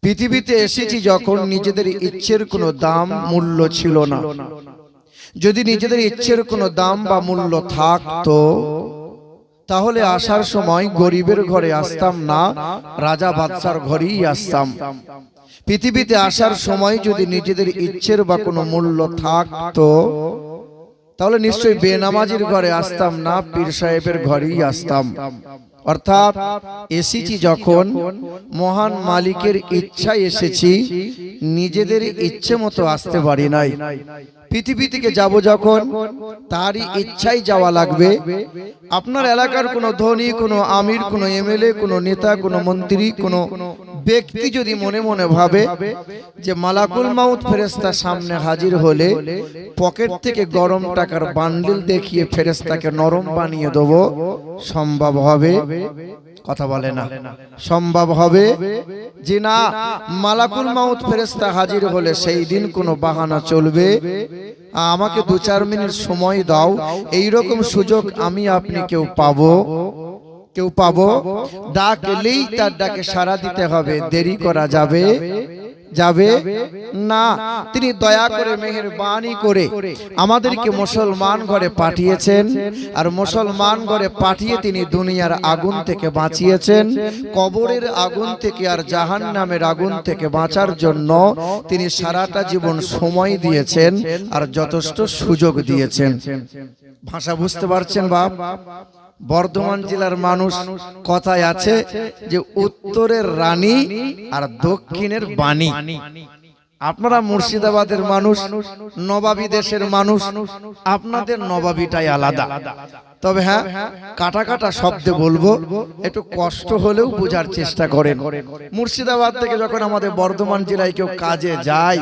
পৃথিবীতে এসেছি যখন নিজেদের ইচ্ছের কোনো দাম মূল্য ছিল না। যদি নিজেদের ইচ্ছের কোনো দাম বা মূল্য থাকতো তাহলে আসার সময় গরিবের ঘরে আসতাম না, রাজা বাদশার ঘরেই আসতাম। পৃথিবীতে আসার সময় যদি নিজেদের ইচ্ছের বা কোনো মূল্য থাকতো তাহলে নিশ্চয়ই বেনামাজির ঘরে আসতাম না, পীর সাহেবের ঘরেই আসতাম। অর্থাৎ এসেছি যখন মহান মালিকের ইচ্ছায় এসেছি, নিজেদের ইচ্ছে মতো আসতে পারি নাই। পৃথিবী থেকে যাব যখন তারই ইচ্ছাই যাওয়া লাগবে। আপনার এলাকার কোনো ধনী, কোনো আমির, কোনো এমএলএ, কোনো নেতা, কোনো মন্ত্রী, কোনো ব্যক্তি যদি মনে মনে ভাবে যে মালাকুল মাউত ফেরেশতা সামনে হাজির হলে পকেট থেকে গরম টাকার বান্ডিল দেখিয়ে ফেরেশতাকে নরম বানিয়ে দেব, সম্ভব হবে? কথা বলে না। সম্ভব হবে যে না, মালাকুল মাউত ফেরেশতা হাজির হলে সেই দিন কোনো বাহানা চলবে, আমাকে 2-4 মিনিট সময় দাও, এই রকম সুযোগ আমি আপনি কেউ পাবো? কেউ পাবো? ডাকলেই তার ডাকে সাড়া দিতে হবে, দেরি করা যাবে যাবে না। তিনি দয়া করে মেহেরবানি করে আমাদেরকে মুসলমান ঘরে পাঠিয়েছেন, আর মুসলমান ঘরে পাঠিয়ে তিনি দুনিয়ার আগুন থেকে বাঁচিয়েছেন, কবরের আগুন থেকে আর জাহান্নামের আগুন থেকে বাঁচার জন্য তিনি সারাটা জীবন সময় দিয়েছেন আর যথেষ্ট সুযোগ দিয়েছেন। ভাষা বুঝতে পারছেন বাপ? বর্ধমান জেলার মানুষ কথায় আছে যে উত্তরের রানী আর দক্ষিণের বাণী। আপনারা মুর্শিদাবাদের মানুষ, নবাবী দেশের মানুষ, আপনাদের নবাবীটাই আলাদা। তবে হ্যাঁ, কাটা কাটা শব্দে বলবো, একটু কষ্ট হলেও বোঝার চেষ্টা করেন। মুর্শিদাবাদ থেকে যখন আমাদের বর্ধমান জেলায় কেউ কাজে যায়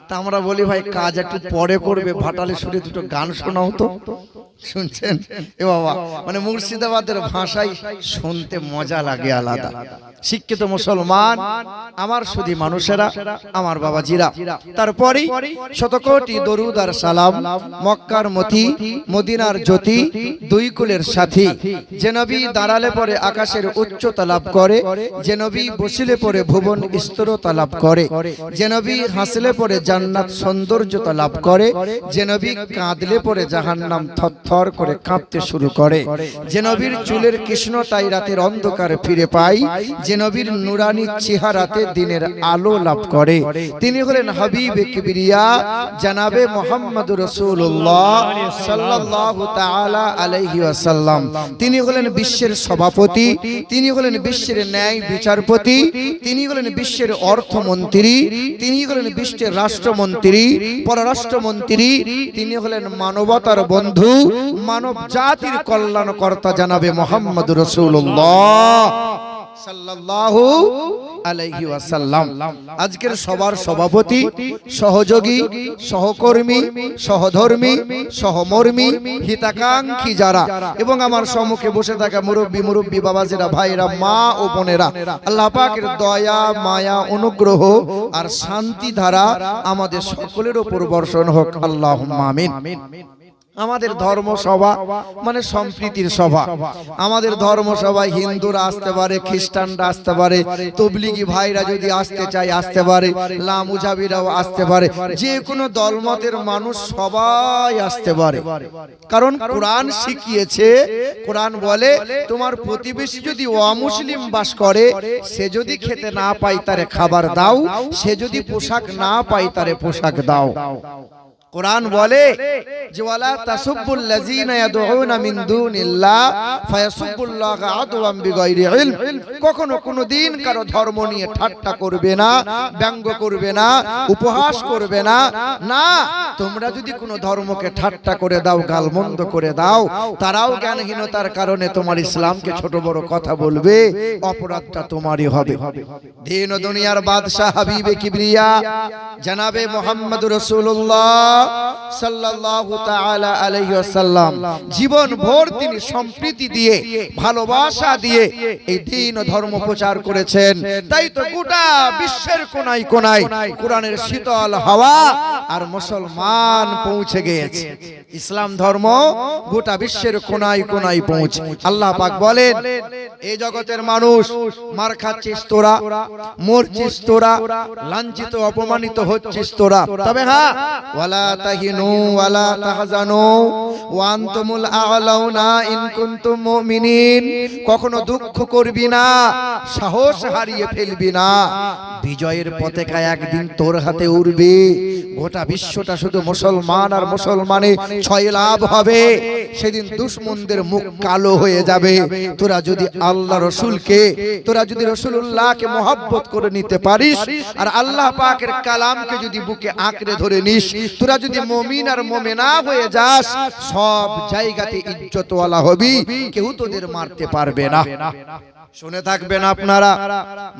তা আমরা বলি ভাই কাজ একটু পরে করবে, ভাটালে সুরে দুটো গান শোনাও তো। শুনছেন এ বাবা, মানে মুর্শিদাবাদের ভাষায় শুনতে মজা লাগে আলাদা। শিক্ষিত মুসলমান আমার শুধু মানুষেরা, আমার বাবাজিরা, তারপরে শতকোটি দরুদ আর সালাম মক্কার মতি, মদিনার জ্যোতি, দুই কুলের সাথী, যে নবী দাঁড়ালে পরে আকাশের উচ্চতা লাভ করে, যে নবী বসিলে পরে ভুবন স্থিরতা লাভ করে, যে নবী হাসলে পরে জান্নাত সৌন্দর্যতা লাভ করে, যে নবী কাঁদলে পরে জাহান্নাম থরথর করে কাঁপতে শুরু করে, যে নবীর চুলের কৃষ্ণতাই রাতের অন্ধকার ফিরে পায়, যে নবীর নুরানি চেহারাতে দিনের আলো লাভ করে, তিনি হলেন হাবিবে কিবরিয়া জনাবে মুহাম্মদুর রাসূলুল্লাহ সাল্লাল্লাহু তাআলা আলাইহি ওয়াসাল্লাম। তিনি হলেন বিশ্বের সভাপতি, তিনি হলেন বিশ্বের ন্যায় বিচারপতি, তিনি হলেন বিশ্বের অর্থমন্ত্রী, তিনি হলেন বিশ্বের রাষ্ট্রমন্ত্রী, পররাষ্ট্রমন্ত্রী, তিনি হলেন মানবতার বন্ধু, মানব জাতির কল্যাণকর্তা জনাবে মুহাম্মদুর রাসূলুল্লাহ সাল্লাল্লাহু আলাইহি ওয়াসাল্লাম। আজকের সবার সভাপতি, সহযোগী, সহকর্মী, সহধর্মী, সহমর্মী, হিতাকাঙ্ক্ষী যারা এবং আমার সম্মুখে বসে থাকা মুরব্বী বাবাজিরা, ভাইরা, মা ও বোনেরা, আল্লাহ পাকের দয়া, মায়া, অনুগ্রহ আর শান্তি ধারা আমাদের সকলের উপর বর্ষণ হোক, আল্লাহুম্মা আমিন। আমাদের ধর্মসভা মানে সম্প্রীতির সভা। আমাদের ধর্মসভায় হিন্দুরা আসতে পারে, খ্রিস্টানরা আসতে পারে, তবলিগি ভাইরা যদি আসতে চায় আসতে পারে, লামুজাবিরাও আসতে পারে, যে কোনো দলমতের মানুষ সবাই আসতে পারে। কারণ কোরআন শিখিয়েছে, কোরআন বলে তোমার প্রতিবেশী যদি অমুসলিম বাস করে, সে যদি খেতে না পায় তারে খাবার দাও, সে যদি পোশাক না পায় তারে পোশাক দাও। কোরআন বলে যে ওয়ালা তাসুব্বুল লাযিনা ইয়াদউনা মিন দুনিল্লাহ ফায়াসুব্বুল্লাহা আদওয়াম বিগাইরি ইলম। কখনো কোনোদিন কারো ধর্ম নিয়ে ঠাট্টা করবে না, ব্যঙ্গ করবে না, উপহাস করবে না। না, তোমরা যদি কোনো ধর্মকে ঠাট্টা করে দাও, গালমন্দ করে দাও, তারাও জ্ঞানহীনতার কারণে তোমার ইসলামকে ছোট বড় কথা বলবে, অপরাধটা তোমারই হবে। দিন ও দুনিয়ার বাদশা হাবিবে কিবরিয়া জনাবে মুহাম্মদুর রাসূলুল্লাহ সাল্লাল্লাহু তাআলা আলাইহি ওয়াসাল্লাম জীবন ভর তিনি সম্প্রীতি দিয়ে ভালোবাসা দিয়ে এই দ্বীন ও ধর্ম প্রচার করেছেন। তাই তো গোটা বিশ্বের কোনায় কোনায় কোরআনের শীতল হাওয়া আর মুসলমান পৌঁছে গিয়েছে। ইসলাম ধর্ম গোটা বিশ্বের কোনায় কোনায় পৌঁছে। আল্লাহ পাক বলেন, এই জগতের মানুষ মার খাচ্ছিস তোরা, মরছিস তোরা, লাঞ্ছিত অপমানিত হচ্ছিস তোরা, তবে হ্যাঁ ওয়ালা তাহিনু ওয়ালা তাহজানু ওয়া আনতুমুল আ'লাউনা ইন কুনতুম মুমিনিন। কখনো দুঃখ করবি না, সাহস হারিয়ে ফেলবি না, বিজয়ের পতাকা একদিন তোর হাতে উড়বে। গোটা বিশ্বটা শুধু মুসলমান আর মুসলমানে ছয় লাভ হবে। সেদিন দুশমনদের মুখ কালো হয়ে যাবে। তোরা যদি আল্লাহ রসুলকে, তোরা যদি রসুলুল্লাহকে মহব্বত করে নিতে পারিস আর আল্লাহ পাকের কালামকে যদি বুকে আঁকড়ে ধরে নিস, তোরা যদি মুমিন আর মুমিনা হয়ে যাস, সব জায়গাতে ইজ্জতওয়ালা হবি, কেউ তোদের মারতে পারবে না। শুনে থাকবেন আপনারা,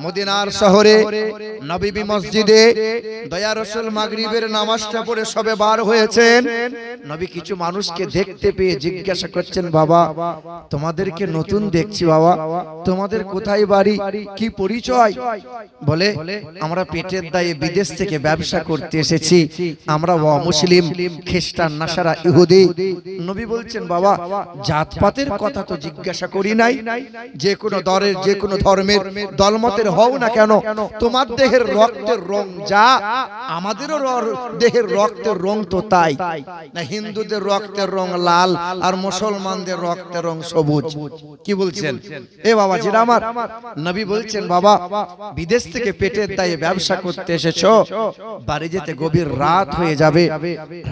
মদিনার শহরে নববী মসজিদে দয়া রাসূল মাগরিবের নামাজটা পড়ে সবে বার হয়েছেন। নবী কিছু মানুষকে দেখতে পেয়ে জিজ্ঞাসা করছেন, বাবা তোমাদেরকে নতুন দেখছি, বাবা তোমাদের কোথায় বাড়ি, কি পরিচয়? বলে, আমরা পেটের দায়ে বিদেশ থেকে ব্যবসা করতে এসেছি, আমরা অমুসলিম, খ্রিস্টান, নাসারা, ইহুদি। নবী বলছেন, বাবা জাতপাতের কথা তো জিজ্ঞাসা করি নাই, যে কোনো দরের, যে কোনো ধর্মের, দলমতের হও না কেন, তোমার দেহের রক্তের রং যা, আমাদেরও দেহের রক্তের রং তো তাই না। হিন্দুদের রক্তের রং লাল আর মুসলমানদের রক্তের রং সবুজ। কি বলছেন এ বাবা জিরা আমার? নবী বলছেন, বাবা বিদেশ থেকে পেটের দায়ে ব্যবসা করতে এসেছো, বাড়ি যেতে গভীর রাত হয়ে যাবে,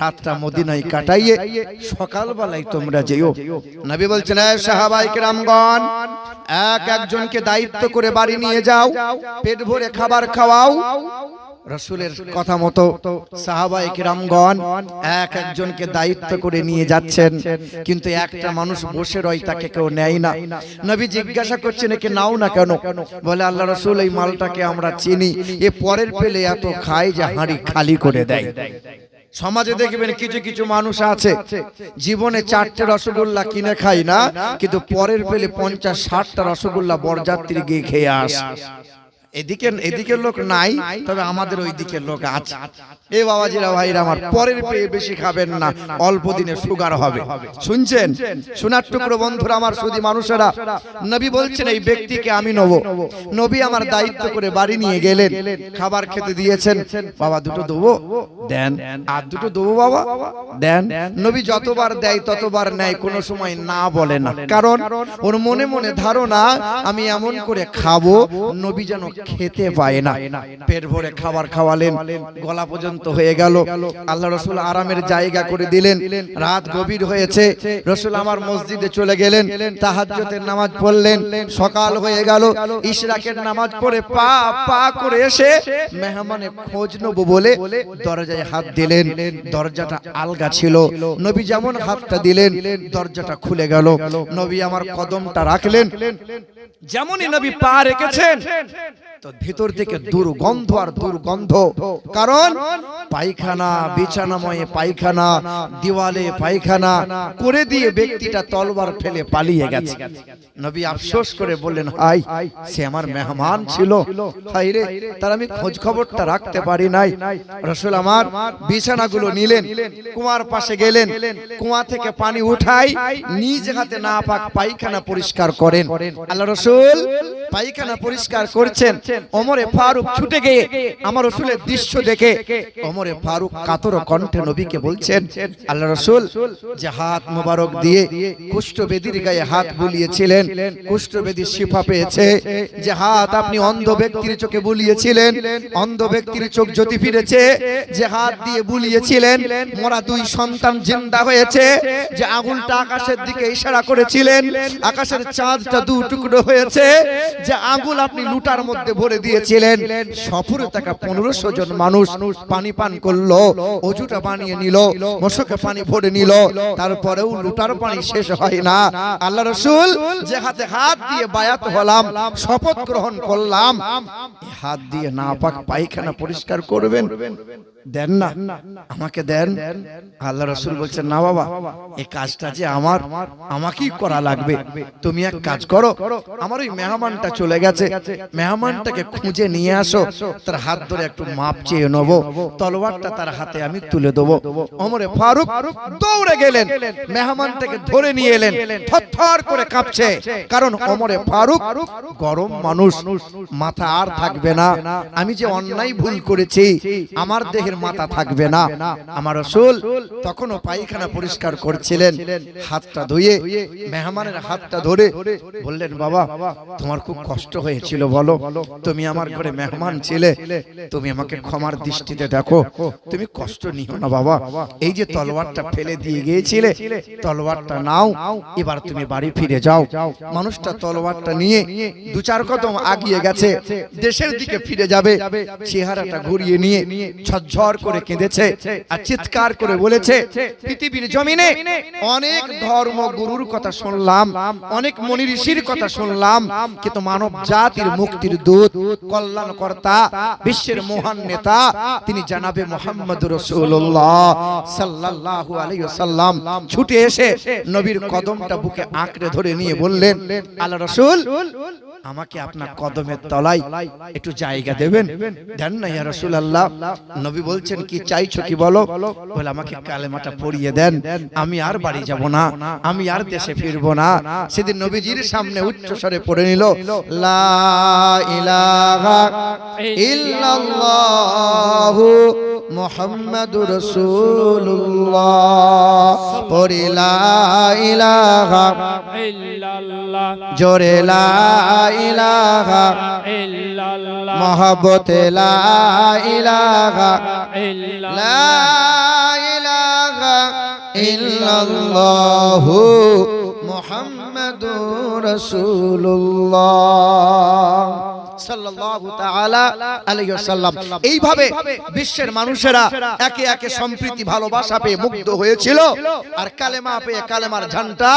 রাতটা মদিনায় কাটাইয়ে সকালবেলায় তোমরা যেও। নবী বলছেন, এ সাহাবায়ে কেরামগণ, এক একজনকে দায়িত্ব করে বাড়ি নিয়ে যাও, পেট ভরে খাবার খাওয়াও। রাসূলের কথা মতো সাহাবায়ে কেরামগণ এক একজনকে দায়িত্ব করে নিয়ে যাচ্ছেন, কিন্তু একটা মানুষ বসে রয়, তাকে কেউ নেয় না। নবী জিজ্ঞাসা করছেন, একে নাও না কেন? বলে, আল্লাহ রাসূল এই মালটাকে আমরা চিনি, এ পরের পেলে এত খায় যে হাঁড়ি খালি করে দেয়। সমাজে দেখবেন কিছু কিছু মানুষ আছে, জীবনে 4টে রসগোল্লা কিনে খায় না, কিন্তু পরের পেলে 50-60টা রসগোল্লা বরযাত্রী গিয়ে খেয়ে আসে। এদিকের লোক নাই, তবে আমাদের ওই দিকের লোক আছে। এ বাবাজিরা ভাইরা আমার, পরের পেয়ে বেশি খাবেন না, অল্প দিনে সুগার হবে। শুনছেন? শোনার টুকরো বন্ধুরা আমার, সুধী মানুষেরা, নবী বলছেন এই ব্যক্তিকে আমি নেব। নবী আমার দায়িত্ব করে বাড়ি নিয়ে গেলেন, খাবার খেতে দিয়েছেন। বাবা দুটো দেবো? দেন। আর দুটো দেবো বাবা? দেন। নবী যতবার দেয় ততবার নেয়, কোনো সময় না বলে না, কারণ ওর মনে মনে ধারণা আমি এমন করে খাবো নবী যেন খেতে পায় না। পেট ভরে খাবার খাওয়ালেন, গলা পর্যন্ত হয়ে গেল। আল্লাহ রাসূল আরামের জায়গা করে দিলেন। রাত গভীর হয়েছে, রাসূল আমার মসজিদে চলে গেলেন, তাহাজ্জুদের নামাজ পড়লেন। সকাল হয়ে গেল, ইশরাকের নামাজ পড়ে পা পা করে এসে মেহমানে খোঁজ নেব বলে দরজায় হাত দিলেন। দরজাটা আলগা ছিল, নবী যেমন হাতটা দিলেন দরজাটা খুলে গেল। নবী আমার কদমটা রাখলেন, যেমনই নবী পা রেখেছেন তো ভিতর থেকে দুর্গন্ধ আর দুর্গন্ধ, কারণ পায়খানা, বিছানাময় পায়খানা, দেওয়ালে পায়খানা করে দিয়ে ব্যক্তিটা তলবার ফেলে পালিয়ে গেছে। নবী আফসোস করে বললেন, হাই সে আমার মেহমান ছিল, হাই রে, তার আমি খোঁজ খবরটা রাখতে পারি নাই। রাসূল আমার বিছানাগুলো নিলেন, কুয়ার পাশে গেলেন, কুয়া থেকে পানি উঠাই নিজ হাতে নাপাক পায়খানা পরিষ্কার করেন। আল্লাহ রাসূল পায়খানা পরিষ্কার করছেন, ওমরে ফারুক ছুটে গিয়ে আমার রাসূলের দৃশ্য দেখে ওমরে ফারুক কাতর কণ্ঠে নবীকে বলছেন, আল্লাহ রাসূল যে হাত মোবারক দিয়ে কুষ্ঠবেদীর গায়ে হাত বুলিয়েছিলেন, কুষ্ঠবেদীর শিফা পেয়েছে। যে হাত আপনি অন্ধ ব্যক্তির চোখে বুলিয়েছিলেন, অন্ধ ব্যক্তির চোখ জ্যোতি ফিরেছে। যে হাত দিয়ে বুলিয়েছিলেন, মোরা 2 সন্তান জিন্দা হয়েছে। যে আগুনটা আকাশের দিকে ইশারা করেছিলেন, আকাশের চাঁদটা 2 টুকরো হয়েছে। যে আগুন আপনি লুটার মধ্যে ভরে দিয়েছিলেন, সফরে থাকা 1500 জন মানুষ পানি পান করলো, অজুটা বানিয়ে নিল, মশকে পানি ভরে নিল, তারপরেও লুটার পানি শেষ হয় না। আল্লাহ রাসূল যে হাতে হাত দিয়ে বায়াত হলাম, শপথ গ্রহণ করলাম, হাত দিয়ে নাপাক পায়খানা পরিষ্কার করবেন। দেন না, আমাকে দেন। আল্লাহ রাসূল বলছেন, না বাবা, এই কাজটা যে আমার, আমাকেই করা লাগবে। তুমি এক কাজ করো, আমার ওই মেহমানটা চলে গেছে, মেহমানটাকে খুঁজে নিয়ে আসো, তার হাত ধরে একটু মাপ চেয়ে নেব, তলোয়ারটা তার হাতে আমি তুলে দেবো। ওমরে ফারুক দৌড়ে গেলেন, মেহমানটাকে ধরে নিয়ে এলেন, থরথর করে কাঁপছে, কারণ ওমরে ফারুক গরম মানুষ, মাথা আর থাকবে না, আমি যে অন্যায় ভুল করেছি আমার দেহের মাথা থাকবে না। আমার রাসূল তখনও পায়খানা পরিষ্কার করছিলেন, হাতটা ধুয়ে মেহমানের হাতটা ধরে বললেন, বাবা তোমার খুব কষ্ট হয়েছিল বলো, তুমি আমার ঘরে মেহমান ছিলে, তুমি আমাকে ক্ষমার দৃষ্টিতে দেখো, তুমি কষ্ট নিও না বাবা, এই যে তলোয়ারটা ফেলে দিয়ে গিয়েছিলে, তলোয়ারটা নাও, এবার তুমি বাড়ি ফিরে যাও। মানুষটা তলোয়ারটা নিয়ে দু চার কদম আগিয়ে গেছে, দেশের দিকে ফিরে যাবে, চেহারাটা ঘুরিয়ে নিয়ে ঝরঝর করে কেঁদেছে আর চিৎকার করে বলেছে, পৃথিবীর জমিনে অনেক ধর্মগুরুর কথা শুনলাম, অনেক মুনি ঋষির কথা শুনলাম, কিন্তু মানব জাতির মুক্তির দূত, কল্যাণকর্তা, বিশ্বের মহান নেতা, তিনি জনাবে মুহাম্মদুর রাসূলুল্লাহ সাল্লাল্লাহু আলাইহি ওয়াসাল্লাম ছুটে এসে নবীর কদমটা বুকে আঁকড়ে ধরে নিয়ে বললেন, আল্লাহ রাসূল আমাকে আপনার কদমের তলায় একটু জায়গা দেবেন? দেন না ইয়া রাসূলুল্লাহ। নবী বলছেন, কি চাইছো কি বলো? বলে, আমাকে কালেমাটা পড়িয়ে দেন, আমি আর বাড়ি যাব না, আমি আর দেশে ফিরবো না। সেদিন নবীজির সামনে উচ্চ স্বরে পড়ে নিল, লা ইলাহা ইল্লাল্লাহু মুহাম্মাদুর রাসূলুল্লাহ। পড়ি লা ইলাহা ইল্লাল্লাহ, জোরে লা ইলাহা ইল্লাল্লাহ, মহব্বতে লা ইলাহা ইল্লাল্লাহ, লা ইলাহা ইল্লাল্লাহু মুহাম্মাদুর রাসূলুল্লাহ সাল্লাল্লাহু তাআলা আলাইহি ওয়াসাল্লাম। এইভাবে বিশ্বের মানুষেরা একে একে সম্প্রীতি ভালোবাসা পেয়ে মুগ্ধ হয়েছিল, আর কালেমা পেয়ে কালেমার ঝান্ডা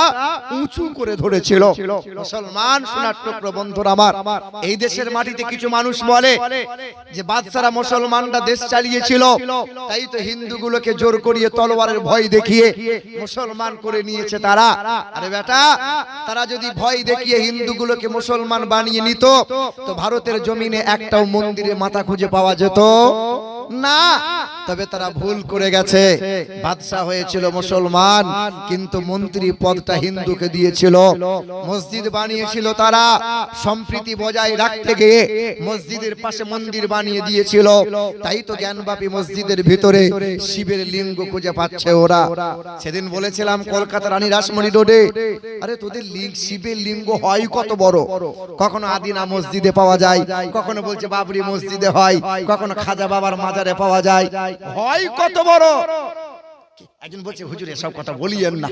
উঁচু করে ধরেছিল। মুসলমান সোনার টুকরো বন্ধুরা আমার, এই দেশের মাটিতে কিছু মানুষ বলে যে বাদশারা মুসলমানরা দেশ চালিয়েছিল, তাই তো হিন্দুগুলোকে জোর করিয়ে তলোয়ারের ভয় দেখিয়ে মুসলমান করে নিয়েছে তারা। আরে বেটা, তারা যদি ভয় দেখিয়ে হিন্দুগুলোকে মুসলমান বানিয়ে নিত, তো ভারতের জমিনে একটাও মন্দিরে মাথা খুঁজে পাওয়া যেত না। তবে তারা ভুল করে গেছে, বাদশা হয়েছিল মুসলমান, কিন্তু মন্ত্রী পদটা হিন্দুকে দিয়েছিল। মসজিদ বানিয়েছিল তারা, সম্প্রীতি বজায় রাখতে গিয়ে মসজিদের পাশে মন্দির বানিয়ে দিয়েছিল। তাই তো জ্ঞানবাপী মসজিদের ভিতরে শিবের লিঙ্গ খুঁজে পাচ্ছে ওরা। সেদিন বলেছিলাম কলকাতা রানী রাসমণি রোডে, আরে তোদের শিবের লিঙ্গ হয় কত বড়, কখনো আদিনা মসজিদে পাওয়া যায়, কখনো বলছে বাবরি মসজিদে হয়, কখনো খাজা বাবার মাজারে পাওয়া যায়, হয় কত বড়। একজন বলছে, হুজুর এসব কথা বলিয়েন না।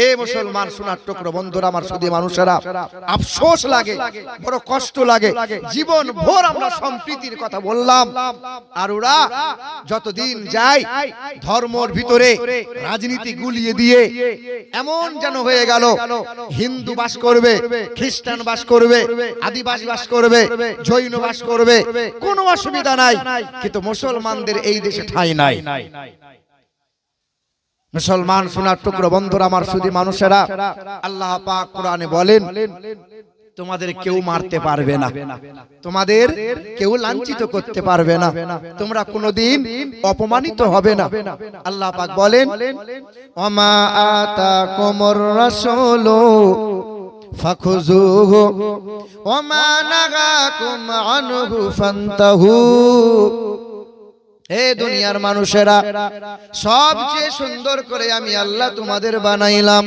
এ মুসলমান সোনার টুকরো বন্ধুরা আমার, শুধু মানুষেরা আফসোস লাগে, বড় কষ্ট লাগে। জীবন ভোর আমরা সম্প্রীতির কথা বললাম, আর ওরা যতদিন যায় ধর্মর ভিতরে রাজনীতি গুলিয়ে দিয়ে এমন যেন হয়ে গেল, হিন্দু বাস করবে, খ্রিস্টান বাস করবে, আদিবাসী বাস করবে, জৈন বাস করবে, কোনো অসুবিধা নাই, কিন্তু মুসলমানদের এই দেশে ঠাঁই নাই। মুসলমান সোনার টুকরো বন্ধুরা আমার, শুধু মানুষেরা, আল্লাহ পাক কোরআনে বলেন, তোমাদের কেউ মারতে পারবে না, তোমাদের কেউ লাঞ্ছিত করতে পারবে না, তোমরা কোনোদিন অপমানিত হবে না। আল্লাহ পাক বলেন, ওমা আতাকুমুর রাসূলু ফাখুযুহু ওমা নাগাকুম আনহু ফান্তাহু। হে দুনিয়ার মানুষেরা, সবচেয়ে সুন্দর করে আমি আল্লাহ তোমাদের বানাইলাম।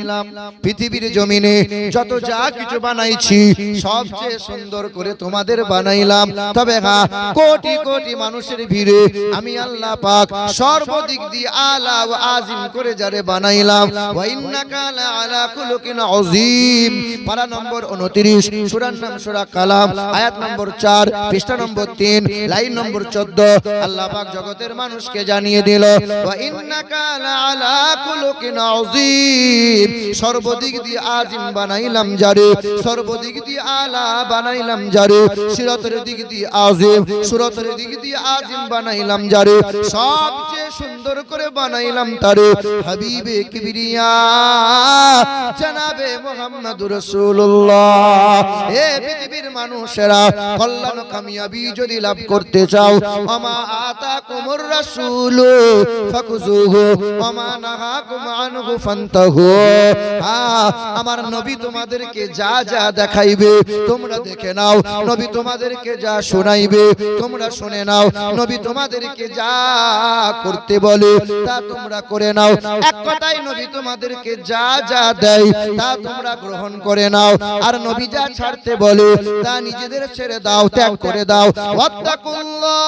পৃথিবীর জমিনে যত যা কিছু বানাইছি সবচেয়ে সুন্দর করে তোমাদের বানাইলাম। তবে হ্যাঁ, কোটি কোটি মানুষের ভিড়ে আমি আল্লাহ পাক সর্বদিক দিয়ে আলা ওয়া আজিম করে যারে বানাইলাম। ওয়া ইন্নাকা লাআলা খুলুকিন আযীম। পারা নম্বর 29, সূরার নাম সূরা কালাম, আয়াত নম্বর 4, পৃষ্ঠা নম্বর 3, লাইন নম্বর 14। আল্লাহ পাক জগতের মানুষকে জানিয়ে দিল ওয়া ইন্নাকা লাআলা খুলুকিন আযীম, সর্বদিক দিয়ে আজিম বানাইলাম যারে, সর্বদিক দিয়ে আলা বানাইলাম যারে, সিরাতের দিক দিয়ে আজিম, সুরাতের দিক দিয়ে আজিম বানাইলাম যারে, সবচেয়ে সুন্দর করে বানাইলাম তারে হাবিবে কিবরিয়া জনাবে মুহাম্মদুর রাসূলুল্লাহ। হে পৃথিবীর মানুষেরা, কল্যাণ কামিয়াবি যদি লাভ করতে চাও, আমা আতাকুমুর রাসূলু ফাকুযুহু ওমা নাহাকুম আনহু ফান্তাহু। আমার নবী তোমাদেরকে যা যা দেখাইবে তোমরা দেখে নাও, নবী তোমাদেরকে যা শোনাইবে তোমরা শুনে নাও, নবী তোমাদেরকে যা করতে বলে তা তোমরা করে নাও। এক কথায় নবী তোমাদেরকে যা যা দেয় তা তোমরা গ্রহণ করে নাও, আর নবী যা ছাড়তে বলে তা নিজেদের ছেড়ে দাও, ত্যাগ করে দাও। ওয়াত্তাকুল্লাহ,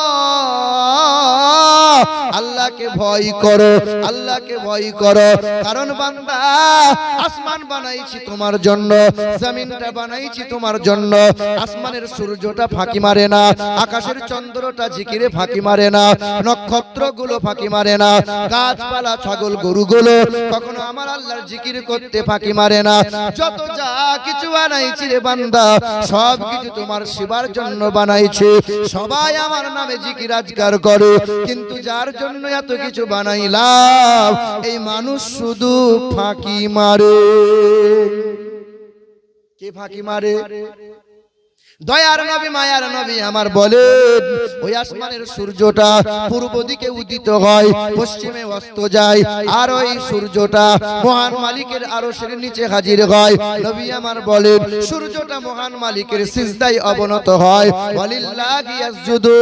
আল্লাহকে ভয় করো, আল্লাহকে ভয় করো। কারণ বান্দা, আসমান বানাইছি তোমার জন্য, জমিনটা বানাইছি তোমার জন্য। আসমানের সূর্যটা ফাঁকি মারে না, আকাশের চন্দ্রটা জিকিরে ফাঁকি মারে না, নক্ষত্রগুলো ফাঁকি মারে না, গাছপালা ছাগল গরুগুলো কখনো আমার আল্লাহর জিকির করতে ফাঁকি মারে না। যত যা কিছু বানাইছি রে বান্দা, সব কিছু তোমার সেবার জন্য বানাইছে। সবাই আমার নামে জিকির আজকার করে, কিন্তু যার জন্য এত কিছু বানাইলাম এই মানুষ শুধু ফাঁকি মারে। কে ফাঁকি মারে? দয়ার নবী মায়ার নবী আমার বলেন, ওই আসমানের সূর্যটা পূর্ব দিকে উদিত হয়, পশ্চিমে অস্ত যায়, আর ওই সূর্যটা মহান মালিকের আরশের নিচে হাজির হয়। নবী আমার বলেন, সূর্যটা মহান মালিকের সিজদায় অবনত হয়, ওয়ালিল্লাহি ইয়াসজুদু,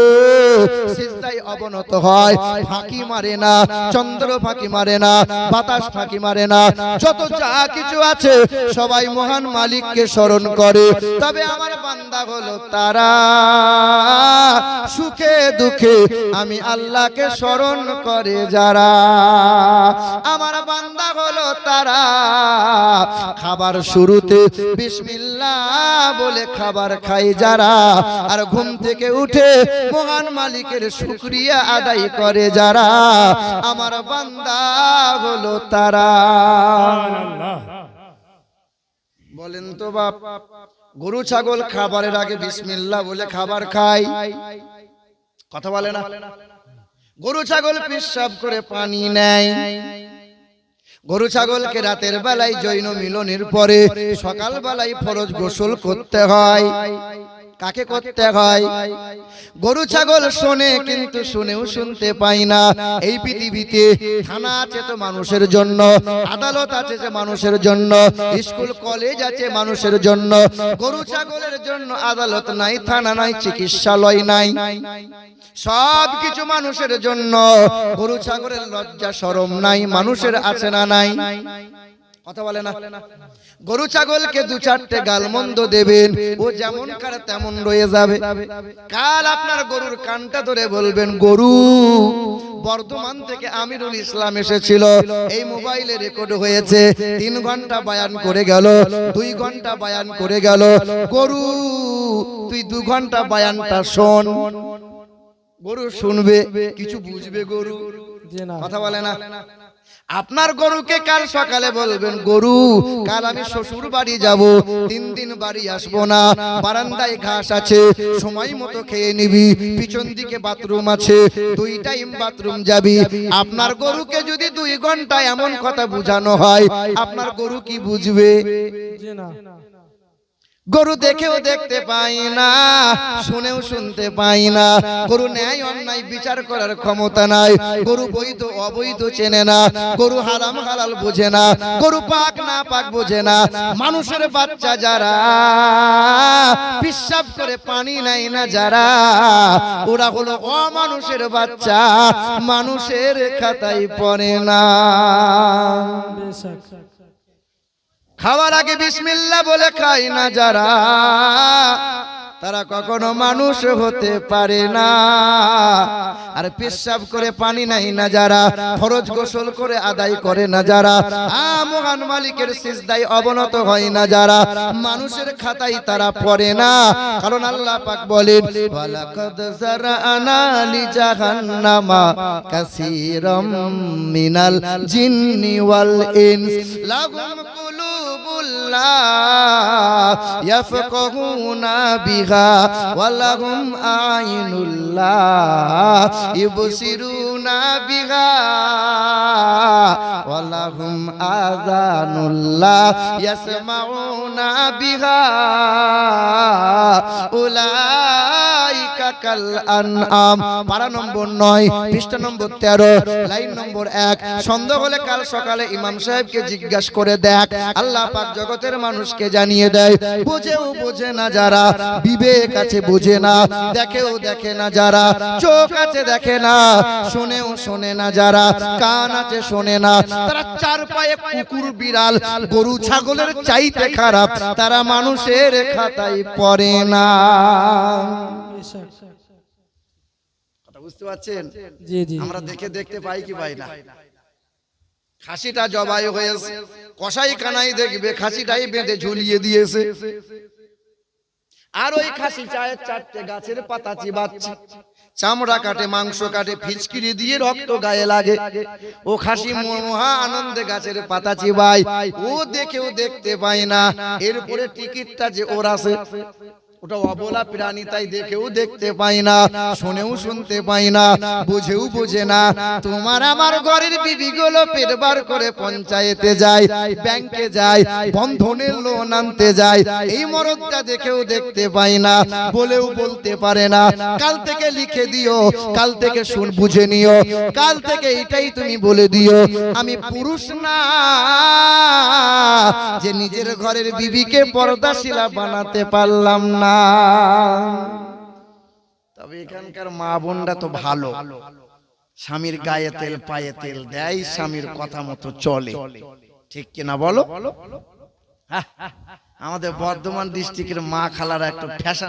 সিজদায় অবনত হয়, ফাঁকি মারে না, চন্দ্র ফাঁকি মারে না, বাতাস ফাঁকি মারে না। যত যা কিছু আছে সবাই মহান মালিককে স্মরণ করে। তবে আমার বান্দা হলো তারা, সুখে দুঃখে আমি আল্লাহকে স্মরণ করে যারা। আমার বান্দা হলো তারা, খাবার শুরুতে বিসমিল্লাহ বলে খাবার খায় যারা, আর ঘুম থেকে উঠে মহান মালিকের শুকরিয়া আদায় করে যারা। আমার বান্দা হলো তারা। বলেন তো বাপ, গরু ছাগল খাবারের আগে বিসমিল্লাহ বলে খাবার খায়, কথা বলে না? গরু ছাগল পেশাব করে পানি নেয়, গরু ছাগলকে রাতের বেলায় যৌন মিলনের পরে সকাল বেলায় ফরজ গোসল করতে হয়। কাকে করতে হয়? গরু ছাগল শোনে, কিন্তু শুনেও শুনতে পাই না। এই পৃথিবীতে থানা আছে তো মানুষের জন্য, আদালত আছে যে মানুষের জন্য, স্কুল কলেজ আছে মানুষের জন্য। গরু ছাগলের জন্য আদালত নাই, থানা নাই, চিকিৎসালয় নাই, সব কিছু মানুষের জন্য। গরু ছাগলের লজ্জা শরম নাই, মানুষের আছে না নাই? কথা বলে না? গরু ছাগলকে দু চারটে গালমন্দ দেবেন, ও যেমন কার তেমন রয়ে যাবে। কাল আপনার গরুর কানটা ধরে বলবেন, গরু, বর্ধমান থেকে আমিরুল ইসলাম এসেছিল, এই মোবাইলে রেকর্ড হয়েছে, 3 ঘন্টা বয়ান করে গেল, 2 ঘন্টা বয়ান করে গেল। গরু, তুই 2 ঘন্টা বয়ানটা শোন। গরু শুনবে, কিছু বুঝবে গরু? কথা বলে না? আপনার গরুকে কাল সকালে বলবেন, গরু, কাল আমি শ্বশুর বাড়ি যাব, 3 দিন বাড়ি আসবো না, বারান্দায় ঘাস আছে, সময় মতো খেয়ে নিবি, পিছন দিকে বাথরুম আছে, 2 টাইম বাথরুম যাবি। আপনার গরুকে যদি 2 ঘন্টা এমন কথা বুঝানো হয়, আপনার গরু কি বুঝবে? গরু দেখেও দেখতে পাই না, শুনেও শুনতে পাই না। গরু ন্যায় অন্যায় বিচার করার ক্ষমতা নাই। গরু বৈধ অবৈধ চেনে না, গরু হারাম হালাল বোঝে না, গরু পাক না পাক বোঝে না। মানুষের বাচ্চা যারা পেশাব করে পানি নাই না যারা, ওরা হলো অমানুষের বাচ্চা, মানুষের খাতায় পড়ে না। খাওয়ার আগে বিসমিল্লাহ বলে খায় না যারা, তারা কখনো মানুষ হতে পারে না। আর পেশাব করে পানি নাই না যারা, ফরজ গোসল করে আদায় করে না যারা, মহান মালিকের সিজদায় অবনত হয় না যারা, মানুষের খাতায় তারা পড়ে না। কারণ আল্লাহ পাক বলেন, ওয়ালাকাদ যারানা লিজাহান্নামা কাসীরাম মিনাল জিন্নি ওয়াল ইনস লাহুম কুলুবুল লা ইয়াফকাহুনা বিহা ওয়া লাহুম আ'ইনুল লা ইবসিরুনা বিহা ওয়া লাহুম আযানুল লা ইয়াসমাউনা বিহা উলাইকা কাল আনআম। পারা নম্বর 9 পৃষ্ঠা নম্বর 13 লাইন নম্বর 1। সন্দেহ হলে কাল সকালে ইমাম সাহেবকে জিজ্ঞাসা করে দেখ। আল্লাহ পাক জগতের মানুষকে জানিয়ে দেয়, বুঝেও বোঝে না যারা, বিবেক আছে বোঝে না, দেখেও দেখে না যারা, চোখ আছে দেখে না, শুনেও শোনে না যারা, কান আছে শোনে না, তারা চার পায়ে কুকুর বিড়াল গরু ছাগলের চাইতে খারাপ, তারা মানুষের খাতায় পড়ে না। কথা বুঝতে পারছেন? জি জি। আমরা দেখতে পাই কি পাই না? খাসিটা জবাই হয়েছে, কসাই কানাই দেখবে খাসিটাই বেঁধে ঝুলিয়ে দিয়েছে, আর ওই খাসি চায়ের চারটে গাছের পাতা চিবাচ্ছে, চামড়া কাটে, মাংস কাটে, ফিচকিরি দিয়ে রক্ত গায়ে লাগে। ও খাসি মহা আনন্দে গাছের পাতা চিবায়, ও দেখেও দেখতে পায় না এরপরে টিকিটটা যে ওর আছে, ওটা অবলা প্রাণী, তাই দেখেও দেখতে পাই না, শুনেও শুনতে পাই না, বুঝেও বোঝে না। তোমার আমার ঘরের বিবিগুলো পেট বার করে পঞ্চায়েতে যায়, ব্যাংকে যায়, বন্ধনের লোন আনতে যায়, এই মরদটা দেখেও দেখতে পাই না, বলেও বলতে পারে না কাল থেকে লিখে দিও, কাল থেকে শুন বুঝে নিও, কাল থেকে এটাই তুমি বলে দিও আমি পুরুষ না যে নিজের ঘরের বিবিকে পর্দাশীলা বানাতে পারলাম না। তবে এখানকার মা বোনরা তো ভালো, স্বামীর গায়ে তেল পায়ে তেল দেয়, স্বামীর কথা মতো চলে, ঠিক কিনা বলো? আমাদের বর্ধমান ডিস্ট্রিক্টের মা খালারা একটা ফ্যাশন